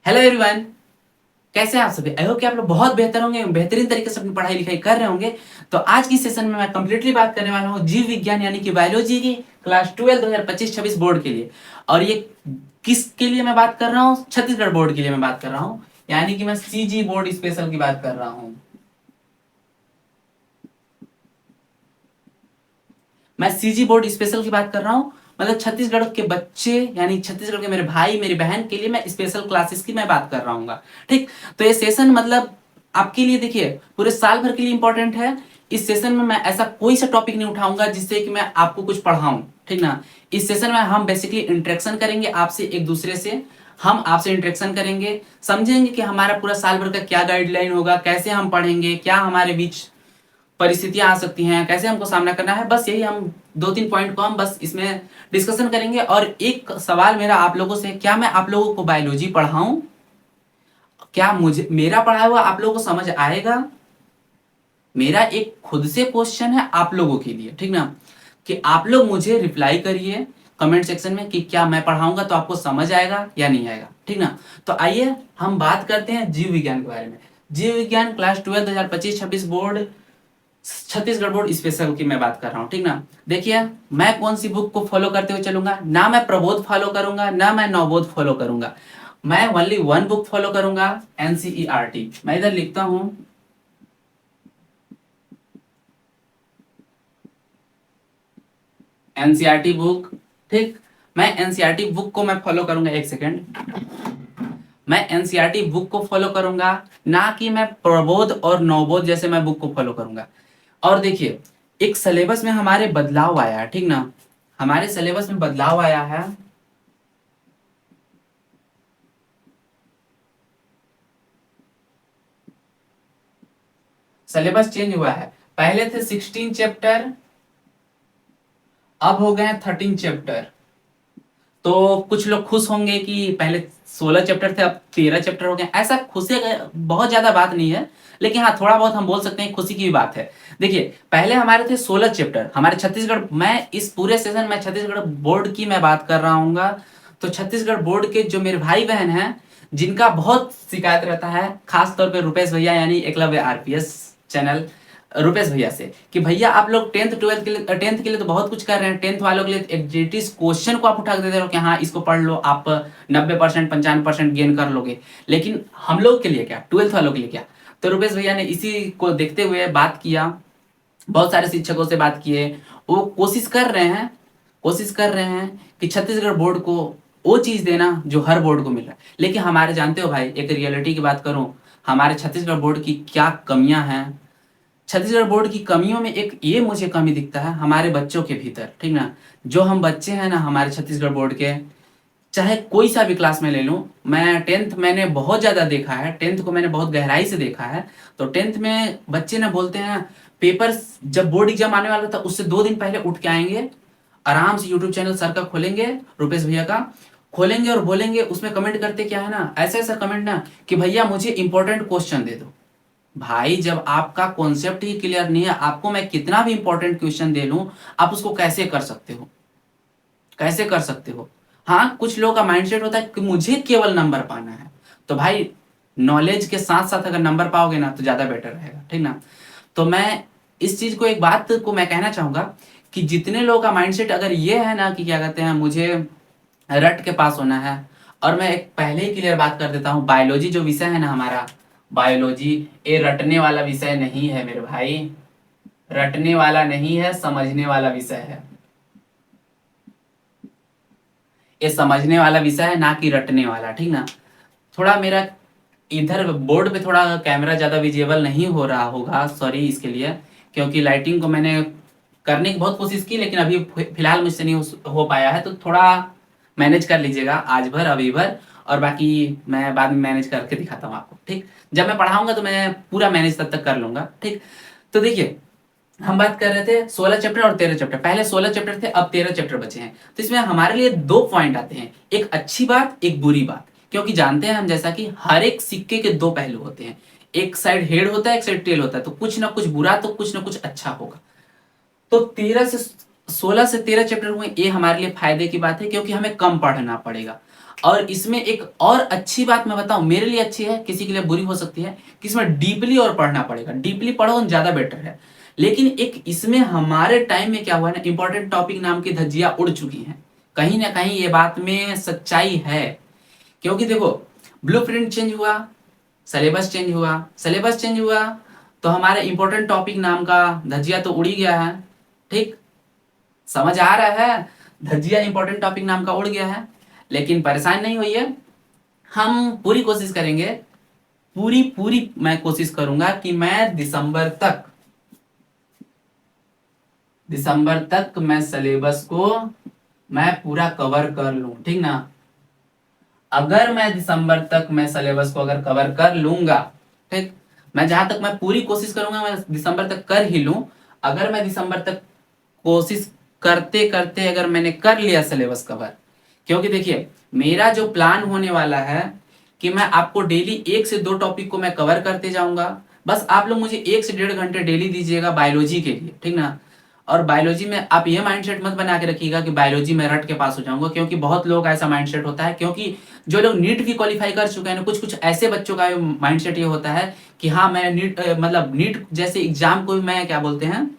Hello everyone. कैसे हैं आप सभी? आई होप कि आप लोग बहुत बेहतर होंगे, बेहतरीन तरीके से अपनी पढ़ाई लिखाई कर रहे होंगे। तो आज की सेशन में मैं कंप्लीटली बात करने वाला हूँ जीव विज्ञान यानी कि बायोलॉजी की क्लास 12 2025-26 बोर्ड के लिए। और ये किसके लिए मैं बात कर रहा हूँ? छत्तीसगढ़ बोर्ड के लिए मैं बात कर रहा हूँ, यानी कि मैं सीजी बोर्ड स्पेशल की बात कर रहा हूँ। मैं सीजी बोर्ड स्पेशल की बात कर रहा हूँ, मतलब छत्तीसगढ़ के बच्चे यानी छत्तीसगढ़ के मेरे भाई मेरी बहन के लिए मैं स्पेशल क्लासेस की मैं बात कर रहा हूँ। ठीक। तो ये सेशन मतलब आपके लिए देखिए पूरे साल भर के लिए इंपॉर्टेंट है। इस सेशन में मैं ऐसा कोई सा टॉपिक नहीं उठाऊंगा जिससे कि मैं आपको कुछ पढ़ाऊं, ठीक ना। इस सेशन में हम बेसिकली इंटरेक्शन करेंगे आपसे, एक दूसरे से हम आपसे इंटरेक्शन करेंगे, समझेंगे कि हमारा पूरा साल भर का क्या गाइडलाइन होगा, कैसे हम पढ़ेंगे, क्या हमारे बीच परिस्थितियां आ सकती हैं, कैसे हमको सामना करना है। बस यही हम दो तीन पॉइंट को हम बस इसमें डिस्कशन करेंगे। और एक सवाल मेरा आप लोगों से, क्या मैं आप लोगों को बायोलॉजी पढ़ाऊं? क्या मुझे मेरा पढ़ाया हुआ आप लोगों को समझ आएगा? मेरा एक खुद से क्वेश्चन है आप लोगों के लिए, ठीक ना, कि आप लोग मुझे रिप्लाई करिए कमेंट सेक्शन में कि क्या मैं पढ़ाऊंगा तो आपको समझ आएगा या नहीं आएगा, ठीक ना। तो आइए हम बात करते हैं जीव विज्ञान के बारे में। जीव विज्ञान class 12 2025-26 board, Chhattisgarh board special की मैं बात कर रहा हूँ, ठीक ना। देखिए मैं कौन सी बुक को फॉलो करते हुए चलूंगा ना, मैं प्रबोध फॉलो करूंगा ना मैं नवबोध फॉलो करूंगा। मैं ओनली वन बुक फॉलो करूंगा, एनसीईआरटी। मैं इधर लिखता हूं एनसीईआरटी बुक, ठीक। मैं एनसीईआरटी बुक को मैं फॉलो करूंगा, एक सेकेंड। मैं एनसीईआरटी बुक को फॉलो करूंगा, ना कि मैं प्रबोध और नवबोध जैसे मैं बुक को फॉलो करूंगा। और देखिए एक सिलेबस में हमारे बदलाव आया है, ठीक ना। हमारे सिलेबस में बदलाव आया है। सिलेबस चेंज हुआ है। पहले थे 16 चैप्टर, अब हो गए हैं 13 चैप्टर। तो कुछ लोग खुश होंगे कि पहले 16 चैप्टर थे अब 13 चैप्टर हो गए, ऐसा खुशी का बहुत ज्यादा बात नहीं है। लेकिन हाँ थोड़ा बहुत हम बोल सकते हैं खुशी की भी बात है। देखिए पहले हमारे थे 16 चैप्टर हमारे छत्तीसगढ़, मैं इस पूरे सेशन में छत्तीसगढ़ बोर्ड की मैं बात कर रहा हूँ। तो छत्तीसगढ़ बोर्ड के जो मेरे भाई बहन हैं जिनका बहुत शिकायत रहता है, खास तौर पे रुपेश भैया यानी एकलव्य आरपीएस चैनल, रुपेश भैया से, कि भैया आप लोग टेंथ के लिए तो बहुत कुछ कर रहे हैं, टेंथ वालों के लिए एग्जिटिव क्वेश्चन को आप उठा के दे रहे हो कि हाँ इसको पढ़ लो आप 90% 95% गेन कर लोगे, लेकिन हम लोग के लिए क्या, ट्वेल्थ वालों के लिए क्या? तो रुपेश भैया ने इसी को देखते हुए बात किया, बहुत सारे शिक्षकों से बात किए। वो कोशिश कर रहे हैं कि छत्तीसगढ़ बोर्ड को वो चीज देना जो हर बोर्ड को मिल रहा है। लेकिन हमारे जानते हो भाई, एक रियलिटी की बात करूं, हमारे छत्तीसगढ़ बोर्ड की क्या कमियां हैं। छत्तीसगढ़ बोर्ड की कमियों में एक ये मुझे कमी दिखता है हमारे बच्चों के भीतर, ठीक ना। जो हम बच्चे हैं ना हमारे छत्तीसगढ़ बोर्ड के, चाहे कोई सा भी क्लास में ले लूं, मैं टेंथ मैंने बहुत ज्यादा देखा है, टेंथ को मैंने बहुत गहराई से देखा है। तो टेंथ में बच्चे ना बोलते हैं, पेपर जब बोर्ड एग्जाम आने वाला था उससे 2 दिन पहले उठ के आएंगे, आराम से यूट्यूब चैनल सर का खोलेंगे, रुपेश भैया का खोलेंगे और बोलेंगे, उसमें कमेंट करते क्या है ना, ऐसा ऐसा कमेंट ना कि भैया मुझे इंपॉर्टेंट क्वेश्चन दे दो। भाई जब आपका कॉन्सेप्ट ही क्लियर नहीं है, आपको मैं कितना भी इंपॉर्टेंट क्वेश्चन दे लूं, आप उसको कैसे कर सकते हो? कैसे कर सकते हो? हाँ कुछ लोगों का माइंडसेट होता है कि मुझे केवल नंबर पाना है। तो भाई नॉलेज के साथ साथ अगर नंबर पाओगे ना तो ज्यादा बेटर रहेगा, ठीक ना। तो मैं इस चीज को, एक बात को मैं कहना चाहूंगा कि जितने लोगों का माइंडसेट अगर ये है ना कि क्या कहते हैं मुझे रट के पास होना है, और मैं एक पहले ही क्लियर बात कर देता हूँ, बायोलॉजी जो विषय है ना हमारा, बायोलॉजी ये रटने वाला विषय नहीं है मेरे भाई। रटने वाला नहीं है, समझने वाला विषय है। ये समझने वाला विषय है ना कि रटने वाला, ठीक ना। थोड़ा मेरा इधर बोर्ड पे थोड़ा कैमरा ज़्यादा विजिबल नहीं हो रहा होगा, सॉरी इसके लिए, क्योंकि लाइटिंग को मैंने करने की बहुत कोशिश की लेकिन अभी फिलहाल मुझसे नहीं हो पाया है। तो थोड़ा मैनेज कर लीजिएगा आज भर अभी भर, और बाकी मैं बाद में मैनेज करके दिखाता हूँ आपको, ठीक। जब मैं पढ़ाऊंगा तो मैं पूरा मैनेज तब तक कर लूंगा, ठीक। तो देखिए हम बात कर रहे थे 16 चैप्टर और 13 चैप्टर, पहले 16 चैप्टर थे अब 13 चैप्टर बचे हैं। तो इसमें हमारे लिए दो पॉइंट आते हैं, एक अच्छी बात एक बुरी बात। क्योंकि जानते हैं हम जैसा कि हर एक सिक्के के दो पहलू होते हैं, एक साइड हेड होता है एक साइड टेल होता है, तो कुछ ना कुछ बुरा तो कुछ ना कुछ अच्छा होगा। तो 16 से 13 चैप्टर हुए, ये हमारे लिए फायदे की बात है क्योंकि हमें कम पढ़ना पड़ेगा। और इसमें एक और अच्छी बात मैं बताऊं, मेरे लिए अच्छी है, किसी के लिए बुरी हो सकती है, कि इसमें डीपली और पढ़ना पड़ेगा, डीपली पढ़ो ज्यादा बेटर है। लेकिन एक इसमें हमारे टाइम में क्या हुआ है ना, इंपॉर्टेंट टॉपिक नाम की धज्जियां उड़ चुकी हैं। कहीं ना कहीं ये बात में सच्चाई है, क्योंकि देखो ब्लूप्रिंट चेंज हुआ, सिलेबस चेंज हुआ, सिलेबस चेंज हुआ तो हमारे इंपॉर्टेंट टॉपिक नाम का धज्जिया तो उड़ी गया है। ठीक, समझ आ रहा है, धज्जिया इंपॉर्टेंट टॉपिक नाम का उड़ गया है। लेकिन परेशान नहीं होइए, हम पूरी कोशिश करेंगे, पूरी पूरी मैं कोशिश करूंगा कि मैं दिसंबर तक मैं सिलेबस को मैं पूरा कवर कर लूं, ठीक ना। अगर मैं दिसंबर तक मैं सिलेबस को अगर कवर कर लूंगा, ठीक, मैं जहां तक मैं पूरी कोशिश करूंगा मैं दिसंबर तक कर ही लूं। अगर मैं दिसंबर तक कोशिश करते करते अगर मैंने कर लिया सिलेबस कवर, क्योंकि देखिए मेरा जो प्लान होने वाला है कि मैं आपको डेली 1 से 2 टॉपिक को मैं कवर करते जाऊंगा। बस आप लोग मुझे 1 से 1.5 घंटे डेली दीजिएगा बायोलॉजी के लिए, ठीक ना। और बायोलॉजी में आप ये माइंडसेट मत बना के रखिएगा कि बायोलॉजी में रट के पास हो जाऊंगा, क्योंकि बहुत लोग ऐसा माइंडसेट होता है, क्योंकि जो लोग नीट भी क्वालिफाई कर चुके हैं, कुछ कुछ ऐसे बच्चों का माइंडसेट ये होता है कि हाँ मैं नीट मतलब नीट जैसे एग्जाम को भी मैं क्या बोलते हैं,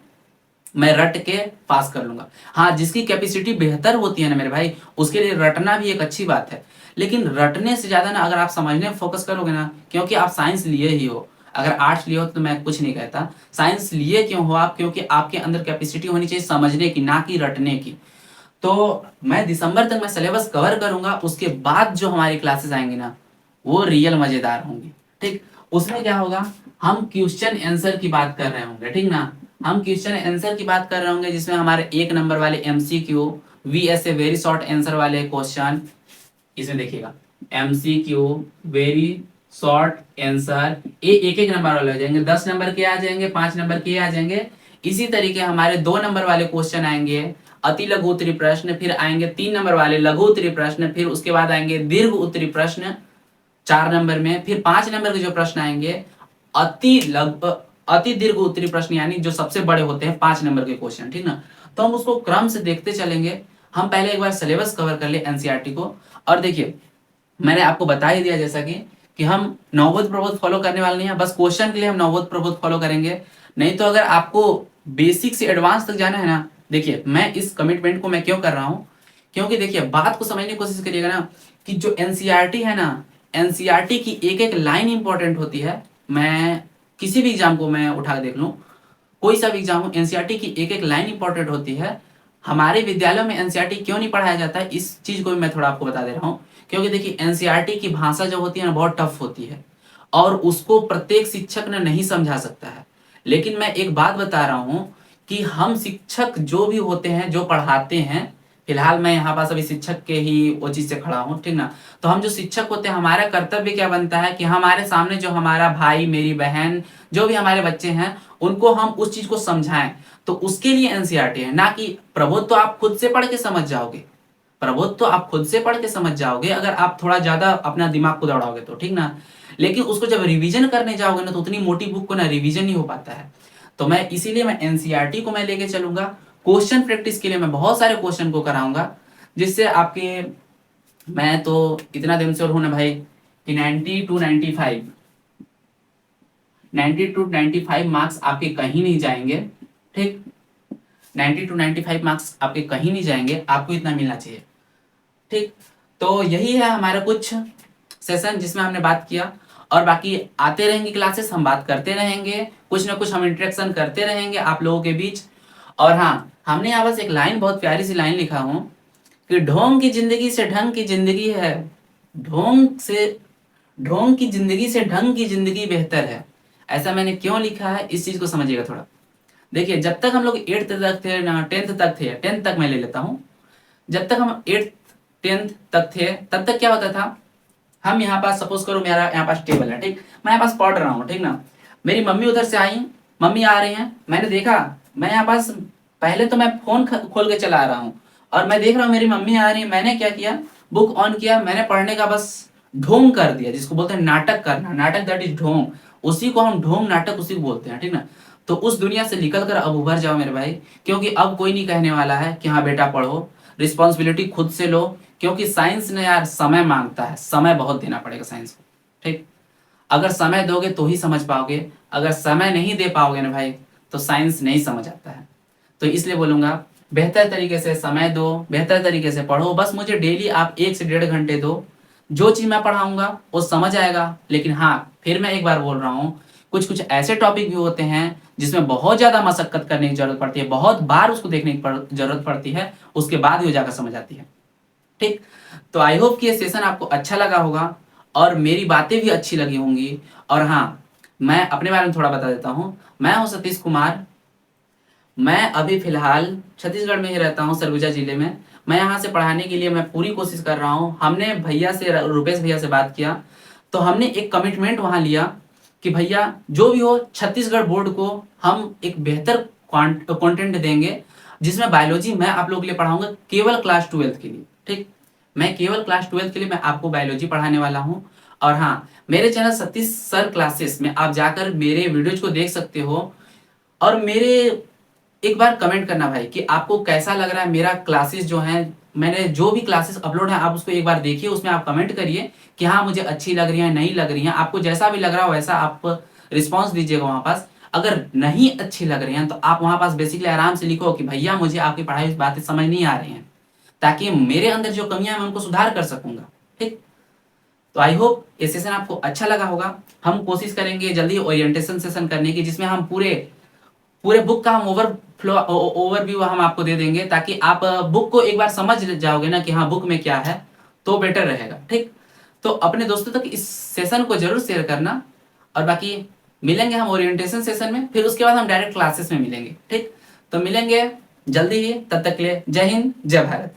मैं रट के पास कर लूंगा। हाँ, जिसकी कैपेसिटी बेहतर होती है ना मेरे भाई, उसके लिए रटना भी एक अच्छी बात है। लेकिन रटने से ज्यादा ना अगर आप समझने में फोकस करोगे ना, क्योंकि आप साइंस लिए ही हो, अगर आर्ट्स लिए हो तो मैं कुछ नहीं कहता, साइंस लिए क्यों हो आप, क्योंकि आपके अंदर कैपेसिटी होनी चाहिए समझने की, ना कि रटने की। तो मैं दिसंबर तक मैं सिलेबस कवर करूंगा, उसके बाद जो हमारी क्लासेस आएंगी ना वो रियल मजेदार होंगी। ठीक, उसमें क्या होगा, हम क्वेश्चन आंसर की बात कर रहे होंगे, ठीक ना। हम क्वेश्चन आंसर की बात कर रहे होंगे जिसमें हमारे 1 नंबर वाले MCQ, VSA very short answer वाले क्वेश्चन, इसमें देखिएगा एमसीक्यू वेरी शॉर्ट आंसर, ये 1 1 नंबर वाले हो जाएंगे, 10 नंबर के आ जाएंगे, 5 नंबर के आ जाएंगे। इसी तरीके हमारे 2 नंबर वाले क्वेश्चन आएंगे अति लघु उत्तरी प्रश्न, फिर आएंगे 3 नंबर वाले लघु उत्तरी प्रश्न, फिर उसके बाद आएंगे दीर्घ उत्तरी प्रश्न 4 नंबर में, फिर 5 नंबर के जो प्रश्न आएंगे अति दीर्घ उत्तरी प्रश्न, यानी जो सबसे बड़े होते हैं 5 नंबर के क्वेश्चन, ठीक ना। तो हम उसको क्रम से देखते चलेंगे। हम पहले एक बार सिलेबस कवर कर ले एनसीईआरटी को। और देखिए मैंने आपको बता ही दिया जैसा कि हम नवबोध प्रबोध फॉलो करने वाले नहीं है, बस क्वेश्चन के लिए हम नवबोध प्रबोध फॉलो करेंगे। नहीं तो अगर आपको बेसिक से एडवांस तक जाना है ना, देखिए मैं इस कमिटमेंट को मैं क्यों कर रहा हूं, क्योंकि देखिए बात को समझने की कोशिश करिएगा ना, कि जो एनसीईआरटी है ना, एनसीईआरटी की एक एक लाइन इंपॉर्टेंट होती है। मैं किसी भी एग्जाम को मैं उठा के देख लूं, कोई सा भी एग्जाम हो, एनसीईआरटी की एक एक लाइन इंपॉर्टेंट होती है। हमारे विद्यालयों में एनसीईआरटी क्यों नहीं पढ़ाया जाता है, इस चीज को भी मैं थोड़ा आपको बता दे रहा हूँ। क्योंकि देखिए एनसीईआरटी की भाषा जो होती है ना बहुत टफ होती है, और उसको प्रत्येक शिक्षक ने नहीं समझा सकता है। लेकिन मैं एक बात बता रहा हूँ कि हम शिक्षक जो भी होते हैं, जो पढ़ाते हैं, फिलहाल मैं यहाँ पास अभी शिक्षक के ही वो चीज से खड़ा हूँ, ठीक ना। तो हम जो शिक्षक होते हैं, हमारा कर्तव्य क्या बनता है कि हमारे सामने जो हमारा भाई मेरी बहन जो भी हमारे बच्चे हैं, उनको हम उस चीज को समझाएं। तो उसके लिए एनसीईआरटी है, ना कि प्रबोध तो आप खुद से पढ़ के समझ जाओगे, प्रबोध तो आप खुद से पढ़ के समझ जाओगे अगर आप थोड़ा ज्यादा अपना दिमाग को दौड़ाओगे तो, ठीक ना। लेकिन उसको जब रिवीजन करने जाओगे ना, तो उतनी मोटी बुक को ना रिवीजन नहीं हो पाता है। तो मैं इसीलिए मैं एनसीईआरटी को मैं लेके चलूंगा। क्वेश्चन प्रैक्टिस के लिए मैं बहुत सारे क्वेश्चन को कराऊंगा, जिससे आपके, मैं तो इतना दिन से हूं ना भाई कि 90 to 95 मार्क्स आपके कहीं नहीं जाएंगे। ठीक, 90 to 95 मार्क्स आपके कहीं नहीं जाएंगे, आपको इतना मिलना चाहिए। ठीक, तो यही है हमारा कुछ सेशन जिसमें हमने बात किया। और बाकी आते रहेंगे क्लासेस, हम बात करते रहेंगे, कुछ ना कुछ हम इंटरेक्शन करते रहेंगे आप लोगों के बीच। और हाँ, हमने यहाँ बस एक लाइन, बहुत प्यारी सी लाइन लिखा हूं कि ढोंग की जिंदगी से ढंग की जिंदगी है, ढोंग की जिंदगी से ढंग की जिंदगी बेहतर है। ऐसा मैंने क्यों लिखा है, इस चीज को समझिएगा थोड़ा। देखिए जब तक हम लोग 8th तक थे ना, 10th तक थे, 10th तक मैं ले लेता हूँ, जब तक हम 8th 10th तक थे, तब तक क्या होता था, हम यहाँ पास सपोज करो मेरा यहाँ पास टेबल है, ठीक, मैं यहाँ पास पढ़ रहा हूँ, ठीक ना। मेरी मम्मी उधर से आई, मम्मी आ रही हैं, मैंने देखा, मैं यहाँ पास पहले तो मैं फोन खोल के चला रहा हूँ और मैं देख रहा हूँ मेरी मम्मी आ रही है, मैंने क्या किया, बुक ऑन किया, मैंने पढ़ने का बस ढोंग कर दिया, जिसको बोलते हैं नाटक करना, नाटक दैट इज ढोंग, उसी को हम ढोंग नाटक उसी को बोलते हैं, ठीक ना। तो उस दुनिया से निकल कर अब उभर जाओ मेरे भाई, क्योंकि अब कोई नहीं कहने वाला है कि हाँ बेटा पढ़ो, रिस्पॉन्सिबिलिटी खुद से लो, क्योंकि साइंस ने यार समय मांगता है, समय बहुत देना पड़ेगा साइंस को। ठीक, अगर समय दोगे तो ही समझ पाओगे, अगर समय नहीं दे पाओगे ना भाई तो साइंस नहीं समझ आता है। तो इसलिए बोलूंगा बेहतर तरीके से समय दो, बेहतर तरीके से पढ़ो। बस मुझे डेली आप 1 से 1.5 घंटे दो, जो चीज़ मैं पढ़ाऊंगा वो समझ आएगा। लेकिन हाँ, फिर मैं एक बार बोल रहा हूँ, कुछ कुछ ऐसे टॉपिक भी होते हैं जिसमें बहुत ज़्यादा मशक्कत करने की जरूरत पड़ती है, बहुत बार उसको देखने की जरूरत पड़ती है, उसके बाद ही वो जाकर समझ आती है। ठीक, तो आई होप कि ये सेशन आपको अच्छा लगा होगा और मेरी बातें भी अच्छी लगी होंगी। और हाँ, मैं अपने बारे में थोड़ा बता देता हूँ। मैं हूँ सतीश कुमार। मैं अभी फिलहाल छत्तीसगढ़ में ही रहता हूँ, सरगुजा जिले में। मैं यहाँ से पढ़ाने के लिए मैं पूरी कोशिश कर रहा हूँ। हमने भैया से, रुपेश भैया से बात किया, तो हमने एक कमिटमेंट वहाँ लिया कि भैया जो भी हो छत्तीसगढ़ बोर्ड को हम एक बेहतर कंटेंट देंगे, जिसमें बायोलॉजी मैं आप लोगों के लिए पढ़ाऊंगा केवल क्लास 12 के लिए। ठीक, मैं केवल क्लास 12 के लिए मैं आपको बायोलॉजी पढ़ाने वाला हूँ। और हाँ, मेरे चैनल सतीश सर क्लासेस में आप जाकर मेरे वीडियोज को देख सकते हो। और मेरे एक बार कमेंट करना भाई कि आपको कैसा लग रहा है मेरा क्लासेस जो है, मैंने जो भी क्लासेस अपलोड है आप उसको एक बार देखिए, उसमें आप कमेंट करिए कि हाँ मुझे अच्छी लग रही है, नहीं लग रही है। आपको जैसा भी लग रहा हो वैसा आप रिस्पॉन्स दीजिएगा वहाँ पास। अगर नहीं अच्छी लग रही हैं तो आप वहाँ पास बेसिकली आराम से लिखो कि भैया मुझे आपकी पढ़ाई बातें समझ नहीं आ रही हैं, ताकि मेरे अंदर जो कमियां हैं मैं उनको सुधार कर सकूंगा। ठीक, तो आई होप ये सेशन आपको अच्छा लगा होगा। हम कोशिश करेंगे जल्दी ओरिएंटेशन सेशन करने की, जिसमें हम पूरे पूरे बुक का हम ओवरव्यू हम आपको दे देंगे, ताकि आप बुक को एक बार समझ जाओगे ना कि हाँ बुक में क्या है, तो बेटर रहेगा। ठीक, तो अपने दोस्तों तक इस सेशन को जरूर शेयर करना। और बाकी मिलेंगे हम ओरिएंटेशन सेशन में, फिर उसके बाद हम डायरेक्ट क्लासेस में मिलेंगे। ठीक, तो मिलेंगे जल्दी ही, तब तक के लिए जय हिंद जय भारत।